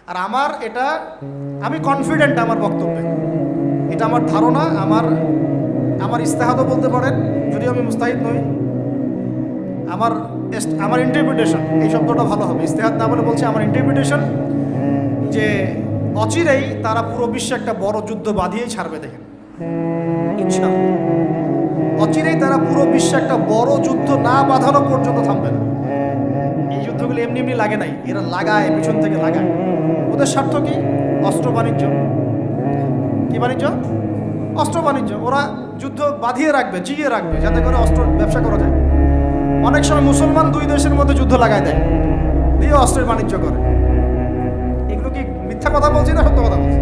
আর আমার এটা, আমি কনফিডেন্ট আমার বক্তব্যে, এটা আমার ধারণা, আমার ইস্তেহাদও বলতে পারেন, যদিও আমি মুস্তাহিদ নই। আমার ইন্টারপ্রিটেশন, এই শব্দটা ভালো হবে, ইস্তেহাদ না বলে বলছি আমার ইন্টারপ্রিটেশন, যে অচিরেই তারা পুরো বিশ্বে একটা বড় যুদ্ধ বাঁধিয়েই ছাড়বে। দেখেন, ইনশাআল্লাহ অচিরেই তারা পুরো বিশ্বে একটা বড় যুদ্ধ না বাঁধানো পর্যন্ত থামবে না। এই যুদ্ধগুলো এমনি এমনি লাগে নাই, এরা লাগায়, পিছন থেকে লাগায়। ওদের স্বার্থ কি? অস্ত্র বাণিজ্য। কি বাণিজ্য? অস্ত্র বাণিজ্য। ওরা যুদ্ধ বাঁধিয়ে রাখবে, জিয়ে রাখবে, যাতে করে অস্ত্র ব্যবসা করা যায়। অনেক সময় মুসলমান দুই দেশের মধ্যে যুদ্ধ লাগায় দেয়, দিয়ে অস্ত্রের বাণিজ্য করে। এগুলো কি মিথ্যা কথা বলছি না সত্য কথা বলছি?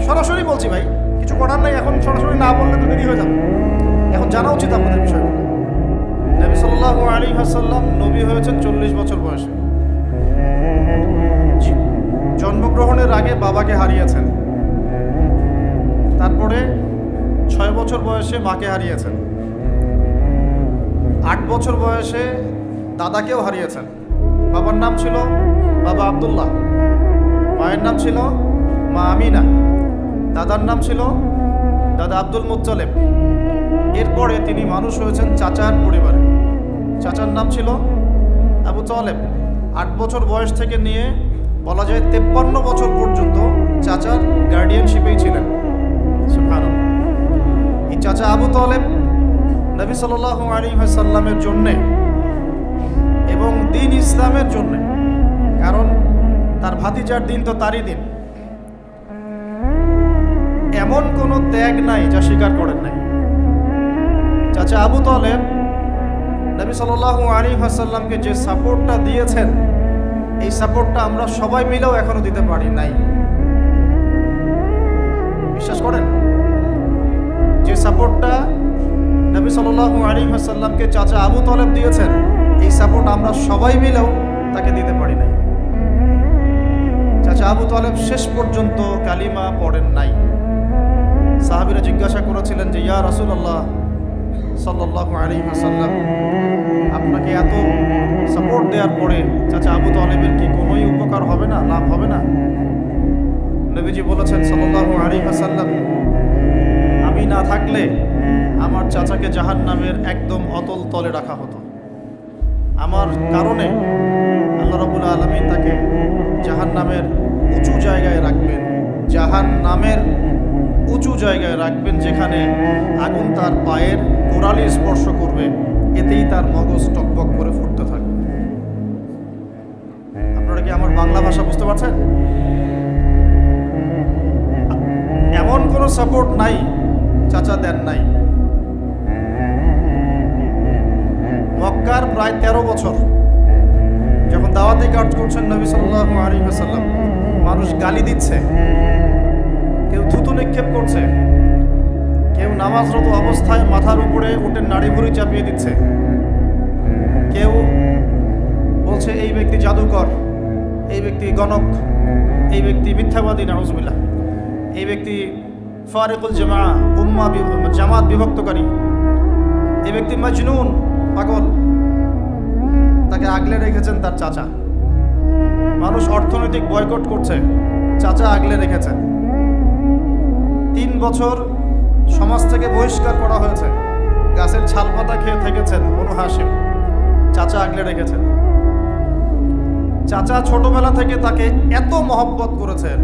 সরাসরি বলছি ভাই, কিছু করার নাই। এখন সরাসরি না বললে তো দেরি হয়ে যাবে। এখন জানা উচিত আপনাদের বিষয়গুলো। নবী সাল্লাল্লাহু আলাইহি ওয়াসাল্লাম নবী হয়েছেন 40 বছর বয়সে। জন্মগ্রহণের আগে বাবাকে হারিয়েছেন, তারপরে 6 বছর বয়সে মাকে হারিয়েছেন, 8 বছর বয়সে দাদাকেও হারিয়েছেন। বাবার নাম ছিল বাবা আব্দুল্লাহ, মায়ের নাম ছিল মা আমিনা, দাদার নাম ছিল দাদা আব্দুল মুত্তালিব। এরপরে তিনি মানুষ হয়েছেন চাচার পরিবারে। চাচার নাম ছিল আবু তালেব। 8 বছর বয়স থেকে নিয়ে বলা যায় 53 বছর পর্যন্ত চাচার গার্ডিয়ানশিপেই ছিলেন। সুবহানাল্লাহ। এই চাচা আবু তালেব নবী সাল্লাল্লাহু আলাইহি ওয়াসাল্লামের জন্যে এবং দ্বীন ইসলামের জন্যে, কারণ তার ভাতিজার দিন তো তারই দিন, এমন কোনো ত্যাগ নাই যা স্বীকার করেন নাই। চাচা আবু তালেব নবী সাল্লাল্লাহু আলাইহি ওয়াসাল্লামকে যে সাপোর্টটা দিয়েছেন, এই সাপোর্টটা আমরা সবাই মিলেও এখনো দিতে পারি নাই। বিশ্বাস করেন? যে সাপোর্টটা নবী সাল্লাল্লাহু আলাইহি ওয়াসাল্লামকে চাচা আবু তালেব দিয়েছেন, এই সাপোর্ট আমরা সবাই মিলেও তাকে দিতে পারি নাই। চাচা আবু তালেব শেষ পর্যন্ত কালিমা পড়েন নাই। সাহাবীরা জিজ্ঞাসা করেছিলেন যে, ইয়া রাসূলুল্লাহ সাল্লাল্লাহু আলাইহি ওয়াসাল্লাম, আপনাকে এত সাপোর্ট দেওয়ার পরে চাচা আবু তালেবের কি কোনোই উপকার হবে না, লাভ হবে না? নবীজি বলেছেন সাল্লাল্লাহু আলাইহি ওয়াসাল্লাম, আমি না থাকলে আমার চাচাকে জাহান্নামের একদম অতল তলে রাখা হতো। আমার কারণে আল্লাহ রাব্বুল আলামিন তাকে জাহান্নামের উঁচু জায়গায় রাখবেন, জাহান্নামের উঁচু জায়গায় রাখবেন, যেখানে আগুন তার পায়ের গোড়ালি স্পর্শ করবে, এতেই তার মগজ টকবক করে ফুটতে থাকবে। আপনারা কি আমার বাংলা ভাষা বুঝতে পারছেন? এমন কোনো সাপোর্ট নাই চাচা দেন নাই। মক্কার প্রায় 13 বছর যখন দাওয়াতি কাজ করছেন নবী সাল্লাল্লাহু আলাইহি ওয়াসাল্লাম, মানুষ গালি দিচ্ছে, কেউ থুতু নিক্ষেপ করছে, কেউ নামাজরত অবস্থায় মাথার উপরে উটের নাড়ি ভুঁড়ি চাপিয়ে দিচ্ছে, কেউ বলছে এই ব্যক্তি জাদুকর, এই ব্যক্তি গণক, এই ব্যক্তি মিথ্যাবাদী, নাউজুবিল্লাহ, এই ব্যক্তি ফারিকুল জামাত বিভক্তকারী, এই ব্যক্তি মজনুন, পাগল। তাকে আগলে রেখেছেন তার চাচা। মানুষ অর্থনৈতিক বয়কট করছে, চাচা আগলে রেখেছেন। 3 বছর সমাজ থেকে বহিষ্কার করা হয়েছে, গাছের ছাল পাতা খেয়ে থেকেছেন বনু হাশিম, চাচা আগলে রেখেছেন। চাচা ছোটবেলা থেকে তাকে এত মহব্বত করেছেন,